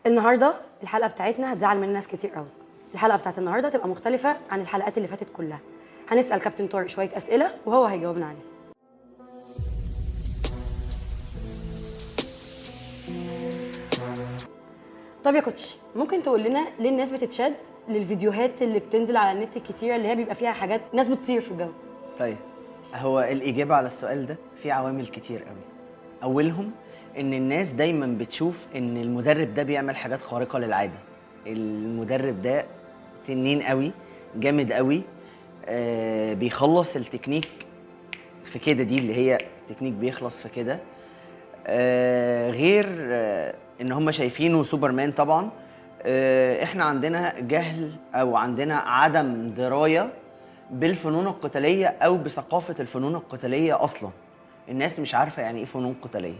النهارده الحلقه بتاعتنا هتزعل من ناس كتير قوي. الحلقه بتاعت النهارده هتبقى مختلفه عن الحلقات اللي فاتت كلها. هنسال كابتن طارق شويه اسئله وهو هيجاوبنا عليها. طب يا كوتش، ممكن تقول لنا ليه الناس بتتشد للفيديوهات اللي بتنزل على النت الكتيره اللي هي بيبقى فيها حاجات ناس بتطير في الجو؟ طيب، هو الإجابة على السؤال ده في عوامل كتير قوي. أولهم إن الناس دايما بتشوف إن المدرب ده بيعمل حاجات خارقة للعادة. المدرب ده تنين قوي، جامد قوي، بيخلص التكنيك في كده، دي اللي هي تكنيك بيخلص في كده. غير إن هم شايفينه سوبرمان طبعا. إحنا عندنا جهل أو عندنا عدم دراية بالفنون القتالية أو بثقافة الفنون القتالية أصلا. الناس مش عارفة يعني إيه فنون قتالية.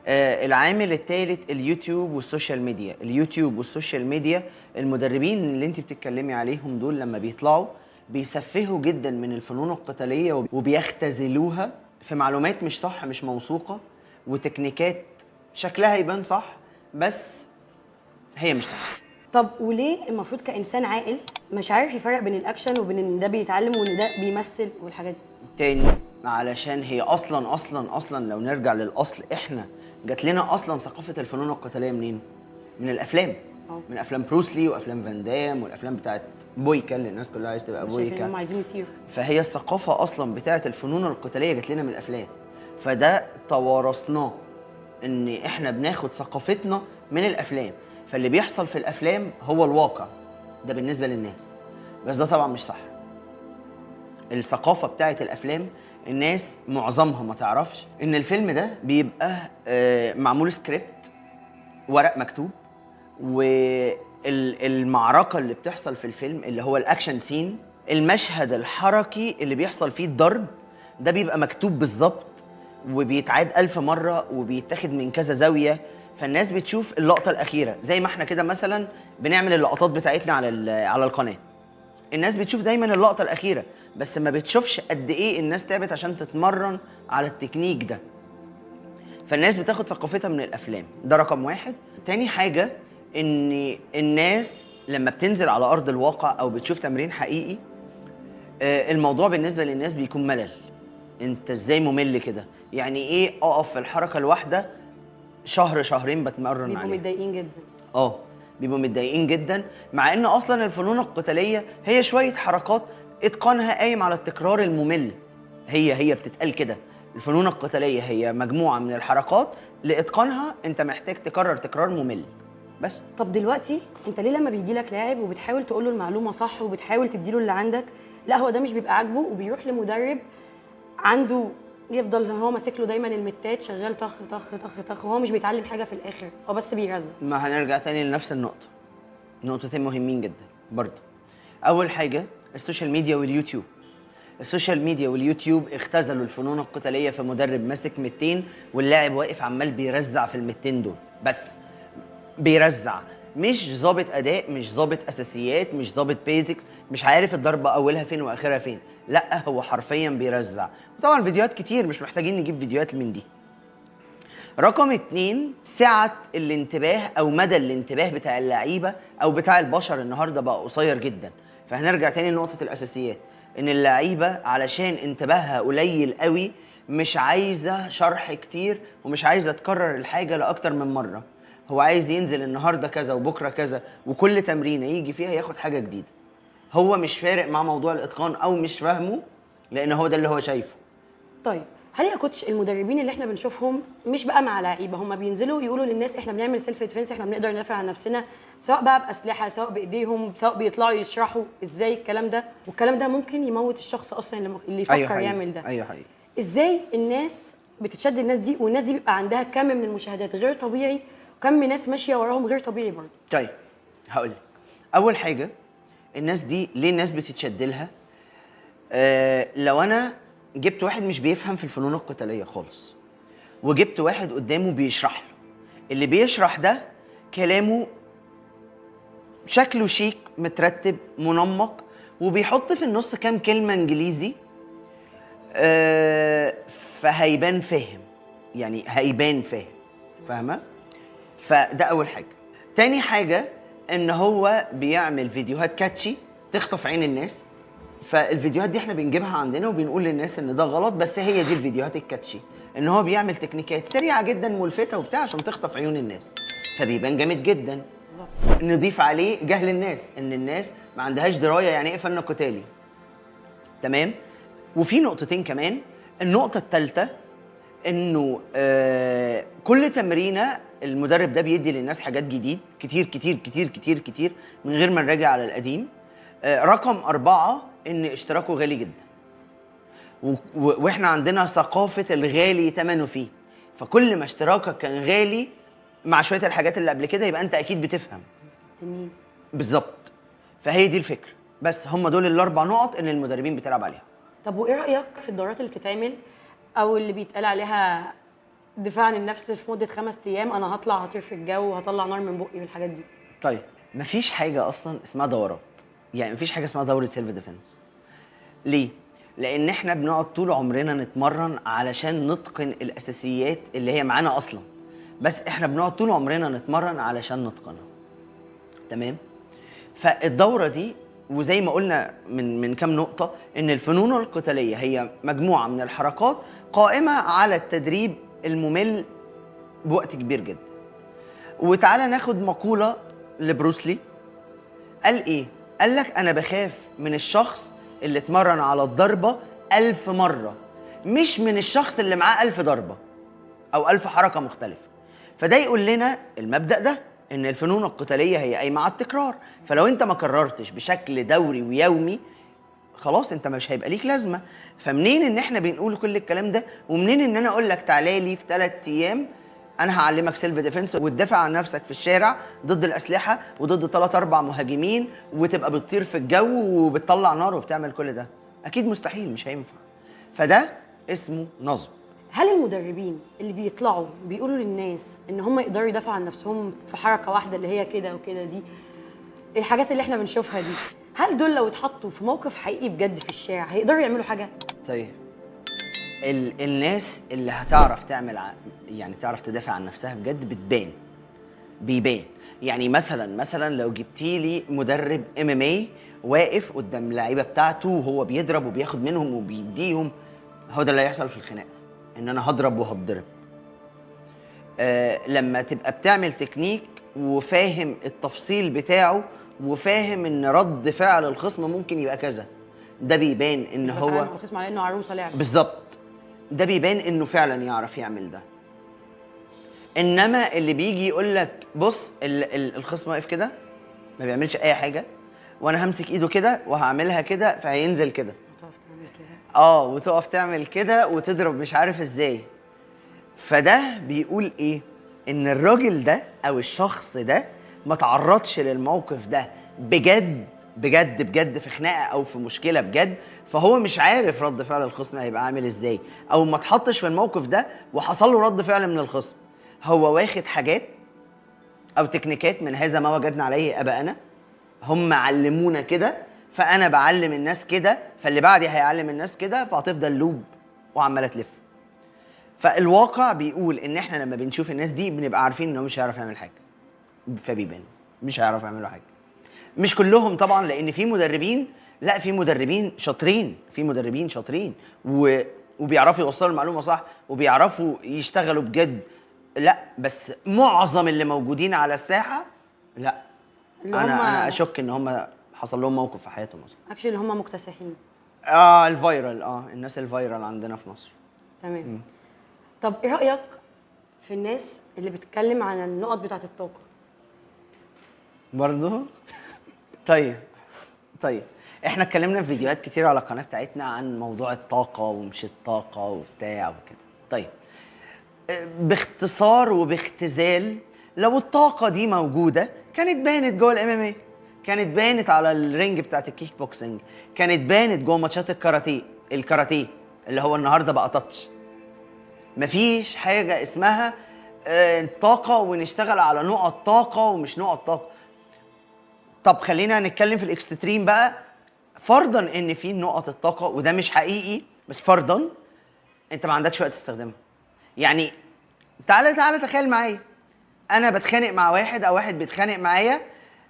العامل الثالث اليوتيوب والسوشيال ميديا. اليوتيوب والسوشيال ميديا، المدربين اللي انت بتتكلمي عليهم دول لما بيطلعوا بيسفهوا جدا من الفنون القتالية وبيختزلوها في معلومات مش صح، مش موثوقة، وتكنيكات شكلها يبان صح بس هي مش صح. طب وليه المفروض كانسان عاقل مش عارف يفرق بين الاكشن وبين ان ده بيتعلم وان ده بيمثل والحاجات دي؟ تاني، علشان هي اصلا لو نرجع للاصل، احنا جات لنا اصلا ثقافه الفنون القتاليه منين؟ من الافلام. من افلام بروسلي وافلام فان دام والافلام بتاعت بويكا اللي الناس كلها عايزه تبقى شايفين ان هم بويكا. عايزين يطيروا. فهي الثقافه اصلا بتاعت الفنون القتاليه جات لنا من الافلام، فده توارثناه، ان احنا بناخد ثقافتنا من الافلام. فاللي بيحصل في الافلام هو الواقع ده بالنسبه للناس، بس ده طبعا مش صح. الثقافه بتاعت الافلام الناس معظمها ما تعرفش ان الفيلم ده بيبقى معمول سكريبت، ورق مكتوب، والمعركه اللي بتحصل في الفيلم اللي هو الاكشن سين، المشهد الحركي اللي بيحصل فيه الضرب ده بيبقى مكتوب بالظبط وبيتعاد 1000 مرة وبيتاخد من كذا زاوية. فالناس بتشوف اللقطة الأخيرة، زي ما احنا كده مثلا بنعمل اللقطات بتاعتنا على القناة. الناس بتشوف دايما اللقطة الأخيرة بس ما بتشوفش قد إيه الناس تعبت عشان تتمرن على التكنيك ده. فالناس بتاخد ثقافتها من الأفلام، ده رقم واحد. تاني حاجة، إن الناس لما بتنزل على أرض الواقع أو بتشوف تمرين حقيقي، الموضوع بالنسبة للناس بيكون ملل. انت ازاي ممل كده؟ يعني ايه اقف في الحركة الواحدة شهر شهرين بتمرن بيبقوا عليها؟ متضايقين جدا. بيبقوا متضايقين جدا، مع ان اصلا الفنون القتالية هي شوية حركات اتقانها قايم على التكرار الممل. هي بتتقال كده، الفنون القتالية هي مجموعة من الحركات لاتقانها انت محتاج تكرر تكرار ممل بس. طب دلوقتي انت ليه لما بيجي لك لاعب وبتحاول تقول له المعلومه صح وبتحاول تديله اللي عندك، لا هو ده مش بيبقى عاجبه وبيروح لمدرب عنده يفضل هو ماسك له دايما المتات شغال طخ طخ طخ طخ وهو مش بيتعلم حاجه في الاخر، هو بس بيرزق؟ ما هنرجع تاني لنفس النقطة، نقطتين مهمين جدا برضه. أول حاجة السوشيال ميديا واليوتيوب. السوشيال ميديا واليوتيوب اختزلوا الفنون القتالية في مدرب ماسك 200 واللاعب واقف عمال بيرزع في ال200 دول بس. بيرزع، مش ظابط أداء، مش ظابط أساسيات، مش ظابط بيزكس، مش عارف الضربة أولها فين وآخرها فين. لا، هو حرفيا بيرزع. وطبعا فيديوهات كتير، مش محتاجين نجيب فيديوهات من دي. رقم 2، سعة الانتباه أو مدى الانتباه بتاع اللعيبة أو بتاع البشر النهاردة بقى قصير جدا. فهنرجع تاني لنقطة الأساسيات، إن اللعيبة علشان انتباهها قليل قوي مش عايزة شرح كتير ومش عايزة تكرر الحاجة لأكتر من مرة. هو عايز ينزل النهاردة كذا وبكرة كذا وكل تمرينة يجي فيها ياخد حاجة جديدة. هو مش فارق مع موضوع الإتقان أو مش فاهمه، لأن هو ده اللي هو شايفه. طيب هل يا كوتش المدربين اللي احنا بنشوفهم مش بقى مع لعيبه، هم بينزلوا يقولوا للناس احنا بنعمل سيلف ديفنس، احنا بنقدر ندافع عن نفسنا سواء بقى باسلحه سواء بايديهم سواء بيطلعوا يشرحوا ازاي الكلام ده، والكلام ده ممكن يموت الشخص اصلا اللي يفكر أيوة يعمل ده؟ أيوة حقيقي. ازاي الناس بتتشد الناس دي والناس دي بيبقى عندها كم من المشاهدات غير طبيعي وكم ناس ماشيه وراهم غير طبيعي برضه؟ طيب هقولك، أول حاجة الناس دي ليه الناس بتتشد لها؟ لو انا جبت واحد مش بيفهم في الفنون القتاليه خالص وجبت واحد قدامه بيشرح له، اللي بيشرح ده كلامه شكله شيك مترتب منمق وبيحط في النص كام كلمه انجليزي، فهيبان فاهم، يعني هيبان فاهم، فاهمه؟ فده اول حاجه. تاني حاجه ان هو بيعمل فيديوهات كاتشي تخطف عين الناس. فالفيديوهات دي احنا بنجيبها عندنا وبنقول للناس ان ده غلط، بس هي دي الفيديوهات الكاتشي، ان هو بيعمل تكنيكات سريعه جدا ملفته وبتاع عشان تخطف عيون الناس، فبيبان جامد جدا. بالظبط. نضيف عليه جهل الناس، ان الناس ما عندهاش درايه يعني ايه فن قتالي. تمام. وفي نقطتين كمان. النقطه الثالثه انه كل تمرينه المدرب ده بيدي للناس حاجات جديد كتير كتير كتير كتير كتير من غير ما نراجع على القديم. رقم 4 ان اشتراكه غالي جدا، واحنا عندنا ثقافه الغالي ثمنه فيه. فكل ما اشتراكك كان غالي مع شويه الحاجات اللي قبل كده يبقى انت اكيد بتفهم. تنين. بالظبط. فهي دي الفكره، بس هم دول الاربع نقط ان المدربين بتلعب عليها. طب وايه رايك في الدورات اللي بتتعمل او اللي بيتقال عليها دفاع عن النفس في مده 5 ايام، انا هطلع هطير في الجو وهطلع نار من بقي والحاجات دي؟ طيب مفيش حاجه اصلا اسمها دورات، يعني مفيش حاجه اسمها دوره سيلف ديفense. ليه؟ لان احنا بنقعد طول عمرنا نتمرن علشان نتقن الاساسيات اللي هي معانا اصلا، بس احنا بنقعد طول عمرنا نتمرن علشان نتقنها. تمام. فالدوره دي وزي ما قلنا من كام نقطه ان الفنون القتاليه هي مجموعه من الحركات قائمه على التدريب الممل بوقت كبير جدا. وتعالى ناخد مقوله لبروسلي. قال ايه؟ قال لك انا بخاف من الشخص اللي اتمرن على الضربه 1000 مره، مش من الشخص اللي معاه 1000 ضربه او 1000 حركه مختلفه. فده يقول لنا المبدأ ده ان الفنون القتاليه هي قايمه على التكرار. فلو انت ما كررتش بشكل دوري ويومي خلاص انت مش هيبقى ليك لازمه. فمنين ان احنا بنقول كل الكلام ده، ومنين ان انا اقول لك تعالى لي في 3 ايام انا هعلمك سيلف ديفنس وتدافع عن نفسك في الشارع ضد الاسلحه وضد 3 4 مهاجمين وتبقى بتطير في الجو وبتطلع نار وبتعمل كل ده؟ اكيد مستحيل، مش هينفع. فده اسمه نصب. هل المدربين اللي بيطلعوا بيقولوا للناس ان هم يقدروا يدافعوا عن نفسهم في حركه واحده اللي هي كده وكده، دي الحاجات اللي احنا بنشوفها دي، هل دول لو اتحطوا في موقف حقيقي بجد في الشارع هيقدروا يعملوا حاجه؟ طيب الناس اللي هتعرف تعمل يعني تعرف تدافع عن نفسها بجد بيبان. يعني مثلا لو جبتي لي مدرب MMA واقف قدام اللعيبه بتاعته وهو بيضرب وبياخد منهم وبيديهم، هو ده اللي هيحصل في الخناقه، ان انا هضرب وهتضرب. لما تبقى بتعمل تكنيك وفاهم التفصيل بتاعه وفاهم ان رد فعل الخصم ممكن يبقى كذا، ده بيبان ان هو الخصم على انه عروسه لعبه. بالظبط. ده بيبان انه فعلا يعرف يعمل ده. انما اللي بيجي يقول لك بص الخصم واقف كده ما بيعملش اي حاجه وانا همسك ايده كده وهعملها كده فهينزل كده، وتقف تعمل كده، وتقف تعمل كده وتضرب مش عارف ازاي. فده بيقول ايه؟ ان الراجل ده او الشخص ده ما تعرضش للموقف ده بجد بجد بجد في خناقه او في مشكله بجد، فهو مش عارف رد فعل الخصم هيبقى عامل ازاي، او ما اتحطش في الموقف ده وحصل له رد فعل من الخصم. هو واخد حاجات او تكنيكات من هذا ما وجدنا عليه ابائنا، هم علمونا كده فانا بعلم الناس كده، فاللي بعدي هيعلم الناس كده، فهتفضل لوب وعماله تلف. فالواقع بيقول ان احنا لما بنشوف الناس دي بنبقى عارفين انه مش هيعرف يعمل حاجه، فبيبان مش هيعرف يعملوا حاجه. مش كلهم طبعا، لان في مدربين، لا في مدربين شاطرين، في مدربين شاطرين وبيعرفوا يوصلوا المعلومه صح وبيعرفوا يشتغلوا بجد، لا بس معظم اللي موجودين على الساحه لا، انا اشك ان هم حصل لهم موقف في حياتهم اصلا. اكشلي هم مكتسحين. الفايرال، الناس الفايرال عندنا في مصر. تمام. طب ايه رايك في الناس اللي بتتكلم عن النقط بتاعه الطاقه برضه؟ طيب احنا اتكلمنا في فيديوهات كتير على القناه بتاعتنا عن موضوع الطاقه ومش الطاقه وبتاع وكده. طيب باختصار وباختزال، لو الطاقه دي موجوده كانت بانت جوه الMMA، كانت بانت على الرينج بتاعت الكيك بوكسنج، كانت بانت جوه ماتشات الكاراتيه اللي هو النهارده بقى تاتش. مفيش حاجه اسمها طاقه ونشتغل على نقط طاقه ومش نقط طاقه. طب خلينا نتكلم في الاكستريم بقى. فرضا ان في نقط الطاقه وده مش حقيقي، بس فرضا انت ما عندكش وقت تستخدمها. يعني تعالى تخيل معايا، انا بتخانق مع واحد او واحد بيتخانق معايا،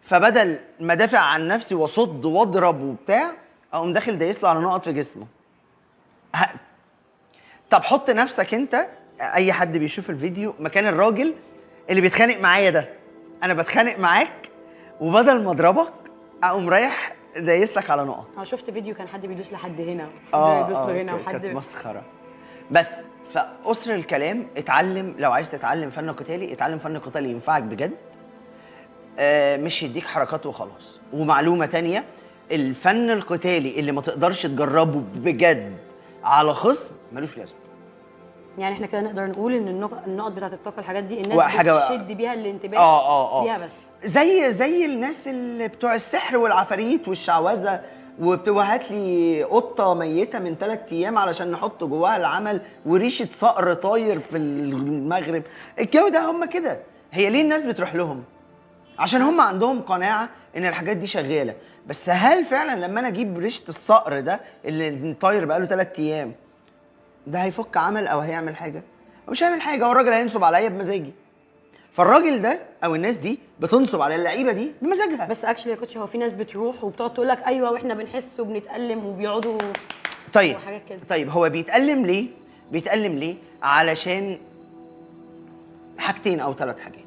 فبدل ما دافع عن نفسي واصد واضرب وبتاع، اقوم داخل دايس له على نقط في جسمه. ه- طب حط نفسك انت، اي حد بيشوف الفيديو، مكان الراجل اللي بيتخانق معايا ده. انا بتخانق معاك، وبدل ما اضربك اقوم رايح دايس لك على نقط. انا شفت فيديو كان حد بيدوس لحد هنا وحد بيدوس له هنا كانت وحد مسخره. بس فأسر الكلام، اتعلم لو عايز تتعلم فن قتالي، اتعلم فن قتالي ينفعك بجد، مش يديك حركات وخلاص. ومعلومه تانية، الفن القتالي اللي ما تقدرش تجربه بجد على خصم ملوش لازمه. يعني احنا كده نقدر نقول ان النقط بتاعت الطاقه الحاجات دي الناس وحاجة بتشد بيها الانتباه بيها بس. زي الناس اللي بتوع السحر والعفاريت والشعوذه، وهات لي قطه ميته من 3 ايام علشان نحط جواها العمل، وريشه صقر طاير في المغرب. الجو ده هم كده. هي ليه الناس بتروح لهم؟ عشان هم عندهم قناعه ان الحاجات دي شغاله. بس هل فعلا لما انا اجيب ريشه الصقر ده اللي طاير بقاله 3 ايام ده هيفك عمل او هيعمل حاجه؟ مش هيعمل حاجه، هو الراجل هينصب عليا بمزاجي. فالراجل ده او الناس دي بتنصب على اللعيبه دي بمزاجها. بس اكشلي يا كوتش، هو في ناس بتروح وبتقعد تقول لك ايوه واحنا بنحس وبنتألم وبيقعدوا وحاجات كده. طيب هو بيتألم ليه؟ بيتألم ليه؟ علشان حاجتين او 3 حاجات.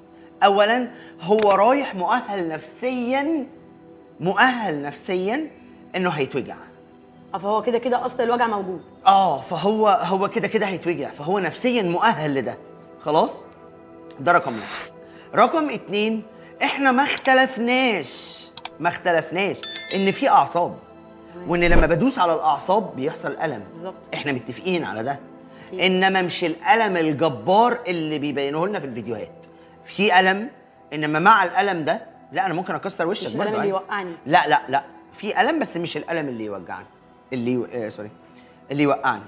اولا، هو رايح مؤهل نفسيا انه هيتوجع. فهو كده كده اصل الوجع موجود. فهو كده هيتوجع، فهو نفسيا مؤهل لده. خلاص؟ ده رقم 1. رقم 2، احنا ما اختلفناش ان في اعصاب، وان لما بدوس على الاعصاب بيحصل الم. بالظبط. احنا متفقين على ده. انما مش الالم الجبار اللي بيبينوه لنا في الفيديوهات. في الم، انما مع الالم ده لا، انا ممكن اكسر وشك مش برضه الالم اللي عادي. يوقعني. لا في الم، بس مش الالم اللي يوجعني، اللي يوقعني.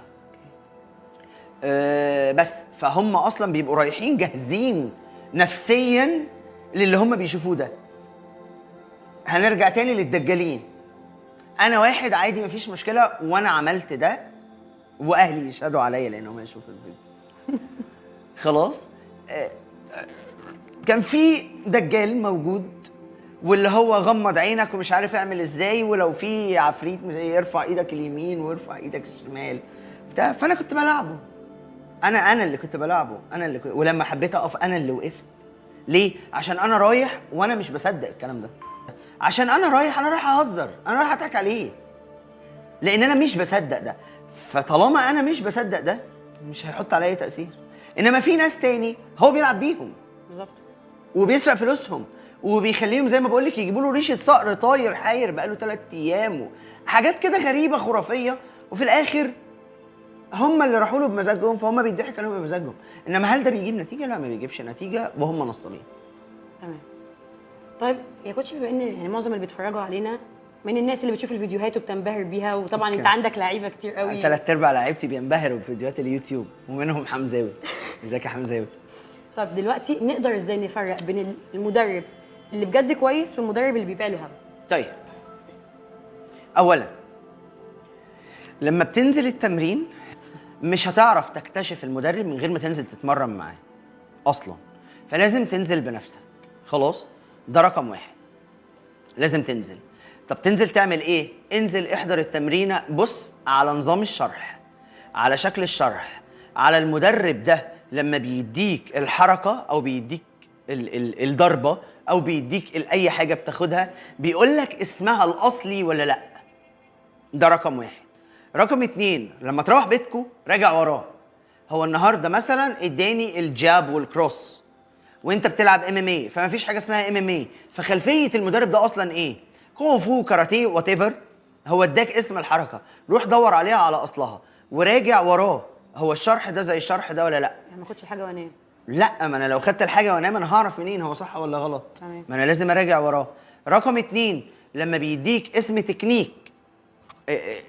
بس فهم اصلا بيبقوا رايحين جاهزين نفسيا للي هم بيشوفوه ده. هنرجع تاني للدجالين. انا واحد عادي مفيش مشكله، وانا عملت ده واهلي يشهدوا عليا لانهم يشوفوا الفيديو. خلاص. كان في دجال موجود، واللي هو غمض عينك ومش عارف اعمل ازاي، ولو في عفريت يرفع ايدك اليمين ويرفع ايدك الشمال بتاع. فانا كنت بلعبه، انا اللي كنت بلعبه، ولما حبيت اقف انا اللي وقفت. ليه؟ عشان انا رايح وانا مش بصدق الكلام ده. عشان انا رايح اهزر، انا رايح اضحك عليه، لان انا مش بصدق ده. فطالما انا مش بصدق ده مش هيحط عليا تاثير. انما في ناس تاني هو بيلعب بيهم بالظبط، وبيسرق فلوسهم، وبيخليهم زي ما بقول لك يجيبوا له ريشه صقر طاير حاير بقاله 3 ايام، حاجات كده غريبه خرافيه، وفي الاخر هم اللي راحوا له بمزاجهم، فهم بيضحك عليهم بمزاجهم. انما هل ده بيجيب نتيجه؟ لا، ما بيجيبش نتيجه، وهم نصابين. تمام. طيب يا كوتش، بما ان يعني معظم اللي بيتفرجوا علينا من الناس اللي بتشوف الفيديوهات وبتنبهر بيها، وطبعا انت عندك لعيبه كتير قوي. 3/4 لعيبتي بينبهروا بفيديوهات اليوتيوب، ومنهم حمزاوي. ازيك يا حمزاوي؟ طب دلوقتي نقدر ازاي نفرق بين المدرب اللي بجد كويس والمدرب اللي بيبيع له هوا؟ طيب، اولا لما بتنزل التمرين مش هتعرف تكتشف المدرب من غير ما تنزل تتمرن معاه اصلا، فلازم تنزل بنفسك. خلاص، ده رقم 1، لازم تنزل. طب تنزل تعمل ايه؟ انزل احضر التمرينه، بص على نظام الشرح، على شكل الشرح، على المدرب ده لما بيديك الحركه او بيديك الضربه او بيديك اي حاجه بتاخدها، بيقول لك اسمها الاصلي ولا لا. ده رقم 1. رقم 2، لما تروح بيتكو راجع وراه. هو النهارده مثلا اداني الجاب والكروس، وانت بتلعب MMA، فما فيش حاجه اسمها MMA. فخلفيه المدرب ده اصلا ايه؟ كونغ فو، كاراتيه، وات ايفر. هو اداك اسم الحركه، روح دور عليها على اصلها وراجع وراه. هو الشرح ده زي الشرح ده ولا لا؟ يعني ما اخدش الحاجه وانام. لا، ما انا لو خدت الحاجه وانام انا هعرف منين هو صح ولا غلط؟ تمام. ما انا لازم اراجع وراه. رقم 2، لما بيديك اسم تكنيك،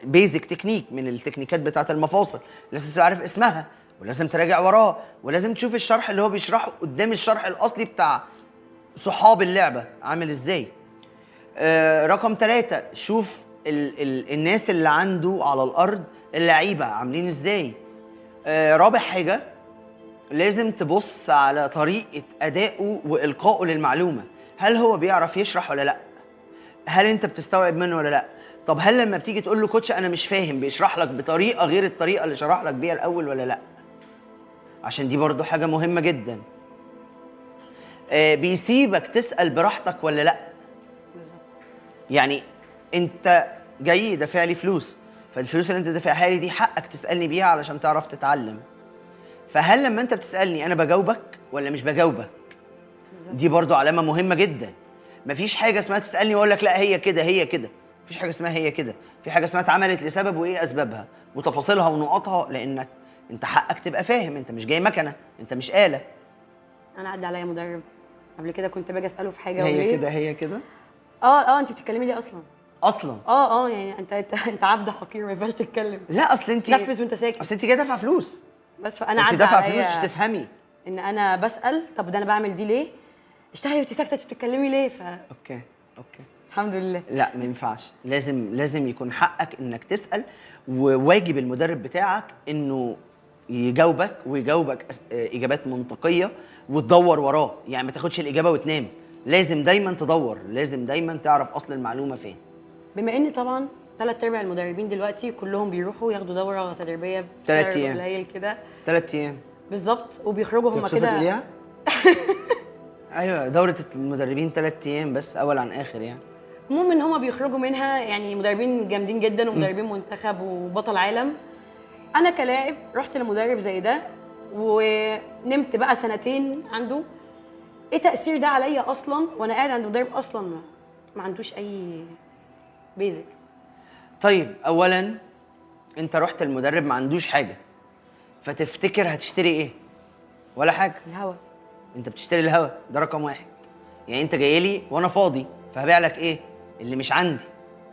بيزك تكنيك من التكنيكات بتاعه المفاصل، لازم تعرف اسمها، ولازم تراجع وراه، ولازم تشوف الشرح اللي هو بيشرحه قدام الشرح الاصلي بتاع صحاب اللعبه عامل ازاي. رقم 3، شوف الناس اللي عنده على الارض، اللعيبه عاملين ازاي. رابع حاجه، لازم تبص على طريقه ادائه والقائه للمعلومه. هل هو بيعرف يشرح ولا لا؟ هل انت بتستوعب منه ولا لا؟ طب هل لما بتيجي تقول له كوتش انا مش فاهم، بيشرح لك بطريقه غير الطريقه اللي شرح لك بيها الاول ولا لا؟ عشان دي برضو حاجه مهمه جدا. بيسيبك تسال براحتك ولا لا؟ يعني انت جاي دافع لي فلوس، فالفلوس اللي انت دافعها لي دي حقك تسالني بيها علشان تعرف تتعلم. فهل لما انت بتسالني انا بجاوبك ولا مش بجاوبك؟ دي برضو علامه مهمه جدا. مفيش حاجه اسمها تسالني واقول لك لا هي كده هي كده، مفيش حاجه اسمها هي كده. في حاجه اسمها اتعملت لسبب وايه اسبابها وتفاصيلها ونقطها، لانك انت حقك تبقى فاهم. انت مش جاي مكنه، انت مش آلة. انا عدى عليا مدرب قبل كده كنت باجي اساله في حاجه هي وليه. كده هي كده انت بتتكلمي ليه اصلا؟ اصلا. يعني انت عبد حقير، ما ينفعش تتكلم. لا اصل انت نفذ وانت ساكت. اصل انت جايه دافعه فلوس. بس فانا انت عدى دافعه عليا فلوس مش تفهمي. ان انا بسال طب ده انا بعمل دي ليه؟ اشتغلي وانت ساكته، انت بتتكلمي ليه؟ اوكي الحمد لله. لا ما ينفعش، لازم يكون حقك انك تسال، وواجب المدرب بتاعك انه يجاوبك ويجاوبك اجابات منطقيه وتدور وراه. يعني ما تاخدش الاجابه وتنام، لازم دايما تدور، لازم دايما تعرف اصل المعلومه فين. بما ان طبعا 3/4 المدربين دلوقتي كلهم بيروحوا ياخدوا دوره تدريبيه 3 ايام قليل كده 3 ايام بالظبط، وبيخرجوا هم كده. تقوليها؟ ايوه دوره المدربين 3 ايام بس اول عن اخر يعني. المهم ان هم بيخرجوا منها يعني مدربين جامدين جدا ومدربين منتخب وبطل عالم. انا كلاعب رحت لمدرب زي ده ونمت بقى 2 عنده. ايه تاثير ده عليا اصلا وانا قاعد عند مدرب اصلا ما عندوش اي بيزك؟ طيب اولا انت رحت المدرب ما عندوش حاجه، فتفتكر هتشتري ايه؟ ولا حاجه. الهوا. انت بتشتري الهوا، ده رقم واحد. يعني انت جاي لي وانا فاضي، فهبيع لك ايه؟ اللي مش عندي،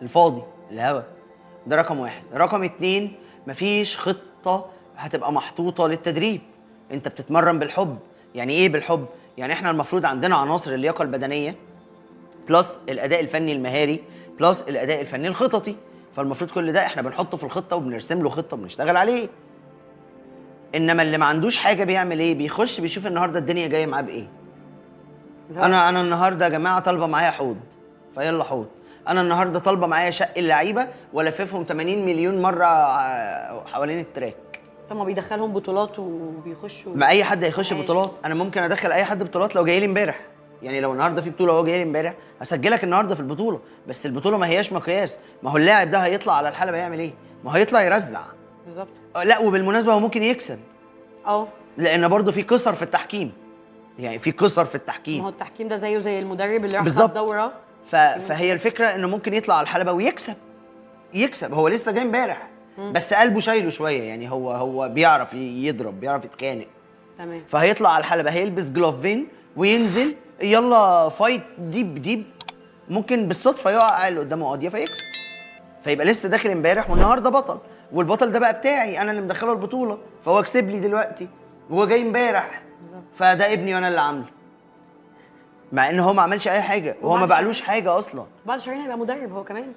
الفاضي، الهوا. ده رقم واحد. رقم 2، مفيش خطه هتبقى محطوطه للتدريب. انت بتتمرن بالحب. يعني ايه بالحب؟ يعني احنا المفروض عندنا عناصر اللياقه البدنيه بلس الاداء الفني المهاري بلس الاداء الفني الخططي، فالمفروض كل ده احنا بنحطه في الخطه وبنرسم له خطه وبنشتغل عليه. انما اللي ما عندوش حاجه بيعمل ايه؟ بيخش بيشوف النهارده الدنيا جايه معاه بايه. انا النهارده يا جماعه طالبه معايا حوض، فيلا حوض. انا النهارده طالبه معايا شق اللعيبه والففهم 80 مليون مره حوالين التراك. طب ما بيدخلهم بطولات وبيخشوا. ما اي حد هيخش بطولات، انا ممكن ادخل اي حد بطولات لو جاي لي امبارح. يعني لو النهارده في بطوله وهو جاي لي امبارح هسجلك النهارده في البطوله، بس البطوله ما هياش مقياس. ما هو اللاعب ده هيطلع على الحلبه يعمل ايه؟ ما هو هيطلع يرزع. بالظبط. لا وبالمناسبه هو ممكن يكسب. اه لان برضه في قصر في التحكيم. يعني في قصر في التحكيم. ما هو التحكيم ده زيه زي المدرب اللي راح بالظبط. الدوره. فهي الفكره انه ممكن يطلع على الحلبه ويكسب. هو لسه جاي امبارح بس قلبه شايله شويه. يعني هو بيعرف يضرب، بيعرف يتخانق. تمام. فهيطلع على الحلبه هيلبس جلوفين وينزل يلا فايت ديب. ممكن بالصدفه يقع اللي قدامه قاضيه فيكسب. فيبقى لسه داخل امبارح والنهارده بطل، والبطل ده بقى بتاعي انا اللي مدخله البطوله، فهو كسب لي دلوقتي وهو جاي امبارح. فده ابني وانا اللي عامله، مع ان هو ما عملش اي حاجه وهو ما بعلوش حاجه اصلا. بعد شهرين هيبقى مدرب هو كمان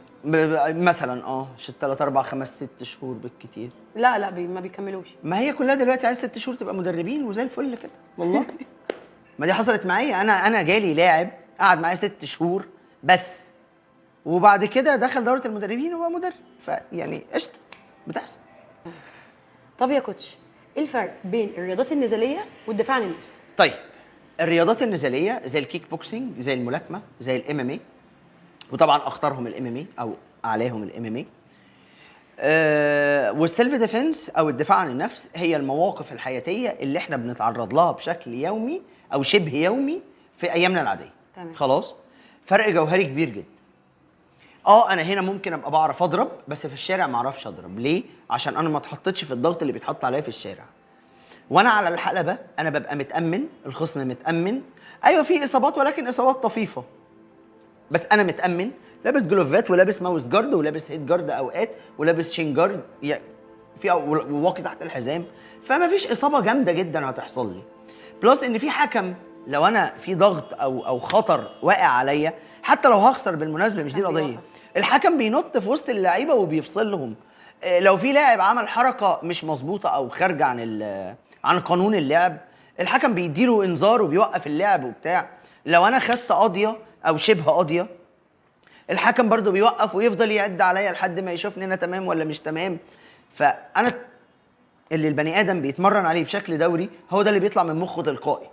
مثلا 3 4 5 6 شهور بالكتير. لا ما بيكملوش. ما هي كلها دلوقتي عايز 6 شهور تبقى مدربين وزي الفل كده والله. ما دي حصلت معايا. انا جالي لاعب قعد معايا 6 شهور بس، وبعد كده دخل دوره المدربين وبقى مدرب. فيعني قشطه بتحصل. طب يا كوتش، ايه الفرق بين الرياضات النزاليه والدفاع عن النفس؟ طيب الرياضات النزاليه زي الكيك بوكسينج، زي الملاكمه، زي الام ام اي، وطبعا اخطرهم الام ام اي او اعلاهم الام ام اي. والسيلف ديفنس او الدفاع عن النفس هي المواقف الحياتيه اللي احنا بنتعرض لها بشكل يومي او شبه يومي في ايامنا العاديه. تمام. خلاص، فرق جوهري كبير جدا. انا هنا ممكن ابقى بعرف اضرب بس في الشارع ما اعرفش اضرب. ليه؟ عشان انا ما اتحطتش في الضغط اللي بيتحط عليا في الشارع. وانا على الحلبه انا ببقى متامن، الخصم متامن. ايوه في اصابات ولكن اصابات طفيفه، بس انا متامن، لابس جلوفات ولابس ماوس جارد ولابس هيد جارد اوقات ولابس شين جارد في وواقي تحت الحزام. فما فيش اصابه جامده جدا هتحصل لي. بلس ان في حكم لو انا في ضغط او خطر واقع عليا، حتى لو هخسر بالمناسبه مش دي القضيه، الحكم بينط في وسط اللعيبه وبيفصلهم. لو في لاعب عمل حركه مش مظبوطه او خارجه عن قانون اللعب، الحكم بيديله انذار وبيوقف اللعب وبتاع. لو انا خدت قاضيه او شبه قاضيه، الحكم برضو بيوقف ويفضل يعد عليا لحد ما يشوفني انا تمام ولا مش تمام. فانا اللي البني ادم بيتمرن عليه بشكل دوري هو ده اللي بيطلع من مخه تلقائي.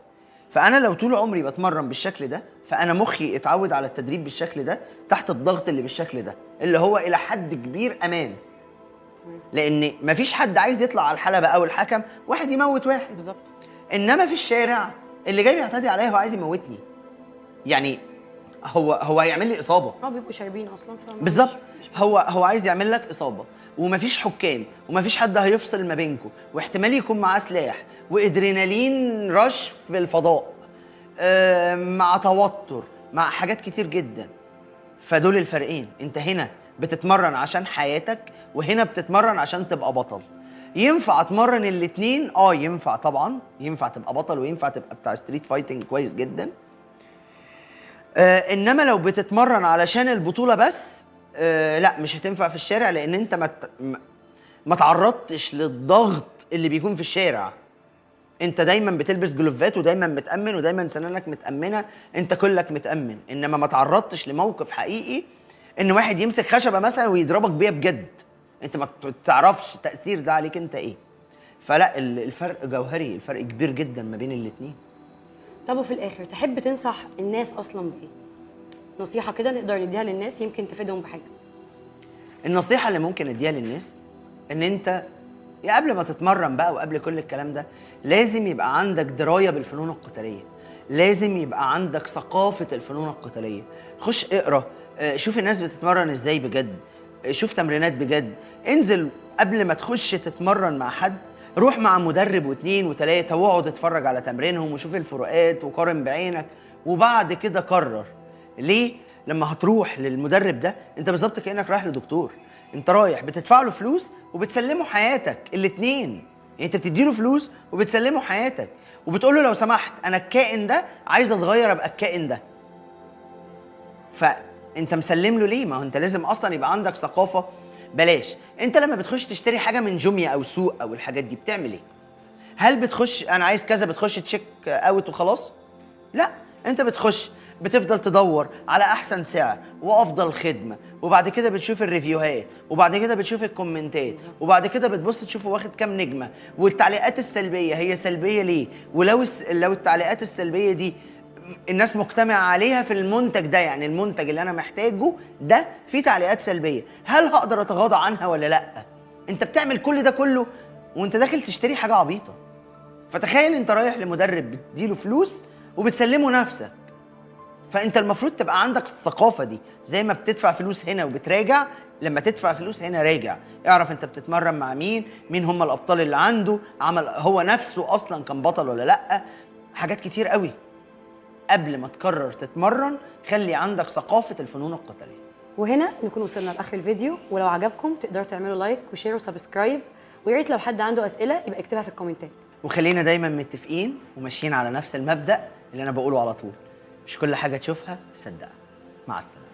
فانا لو طول عمري بتمرن بالشكل ده، فانا مخي اتعود على التدريب بالشكل ده تحت الضغط اللي بالشكل ده، اللي هو الى حد كبير امان. لان مفيش حد عايز يطلع على الحلبه او الحكم واحد يموت واحد بالظبط. انما في الشارع اللي جاي بيعتدي عليا هو عايز يموتني. يعني هو هيعمل لي اصابه. بيبقوا شاربين اصلا بالظبط. هو عايز يعمل لك اصابه، ومفيش حكام ومفيش حد هيفصل ما بينكم، واحتمال يكون معاه سلاح وادرينالين رش في الفضاء، مع توتر، مع حاجات كتير جدا. فدول الفرقين. انت هنا بتتمرن عشان حياتك، وهنا بتتمرن عشان تبقى بطل. ينفع اتمرن الاتنين؟ ينفع طبعا، ينفع تبقى بطل وينفع تبقى بتاع ستريت فايتنج كويس جدا. انما لو بتتمرن علشان البطولة بس، لا مش هتنفع في الشارع، لان انت ما تعرضتش للضغط اللي بيكون في الشارع. انت دايما بتلبس جلوفات ودايما متأمن ودايما سنانك متأمنة، انت كلك متأمن. انما ما تعرضتش لموقف حقيقي ان واحد يمسك خشبة مثلا ويضربك بيها بجد، انت ما تعرفش التأثير ده عليك انت ايه. فلا الفرق جوهري، الفرق كبير جدا ما بين الاتنين. طب وفي الاخر تحب تنصح الناس اصلا بايه؟ نصيحه كده نقدر نديها للناس يمكن تفيدهم بحاجه. النصيحة اللي ممكن اديها للناس ان انت يا قبل ما تتمرن بقى وقبل كل الكلام ده لازم يبقى عندك دراية بالفنون القتالية، لازم يبقى عندك ثقافة الفنون القتالية. خش اقرا، شوف الناس بتتمرن ازاي بجد، شوف تمرينات بجد. انزل قبل ما تخش تتمرن مع حد، روح مع مدرب واثنين وثلاثة واقعد اتفرج على تمرينهم وشوف الفروقات وقارن بعينك، وبعد كده قرر. ليه؟ لما هتروح للمدرب ده انت بالظبط كأنك رايح لدكتور. انت رايح بتدفع له فلوس وبتسلمه حياتك الاتنين. يعني انت بتديله فلوس وبتسلمه حياتك، وبتقول له لو سمحت انا الكائن ده عايز اتغير ابقى الكائن ده. فانت مسلم له ليه؟ ما هو انت لازم اصلا يبقى عندك ثقافه. بلاش انت لما بتخش تشتري حاجه من جوميا او سوق او الحاجات دي بتعمل ايه؟ هل بتخش انا عايز كذا بتخش تشيك اوت وخلاص؟ لا، انت بتخش بتفضل تدور على احسن سعر وافضل خدمه، وبعد كده بتشوف الريفيوهات، وبعد كده بتشوف الكومنتات، وبعد كده بتبص تشوفه واخد كام نجمه، والتعليقات السلبيه هي سلبيه ليه، لو التعليقات السلبيه دي الناس مجتمعه عليها في المنتج ده، يعني المنتج اللي انا محتاجه ده فيه تعليقات سلبيه، هل هقدر اتغاضى عنها ولا لا؟ انت بتعمل كل ده كله وانت داخل تشتري حاجه عبيطه. فتخيل انت رايح لمدرب بتديله فلوس وبتسلمه نفسك. فانت المفروض تبقى عندك الثقافه دي، زي ما بتدفع فلوس هنا وبتراجع، لما تدفع فلوس هنا راجع، اعرف انت بتتمرن مع مين هم الابطال اللي عنده، عمل هو نفسه اصلا كان بطل ولا لا. حاجات كتير قوي. قبل ما تقرر تتمرن خلي عندك ثقافه الفنون القتاليه. وهنا نكون وصلنا لاخر الفيديو، ولو عجبكم تقدروا تعملوا لايك وشير وسبسكرايب، ويا ريت لو حد عنده اسئله يبقى يكتبها في الكومنتات. وخلينا دايما متفقين وماشيين على نفس المبدأ اللي انا بقوله على طول، مش كل حاجه تشوفها تصدقها. مع السلامه.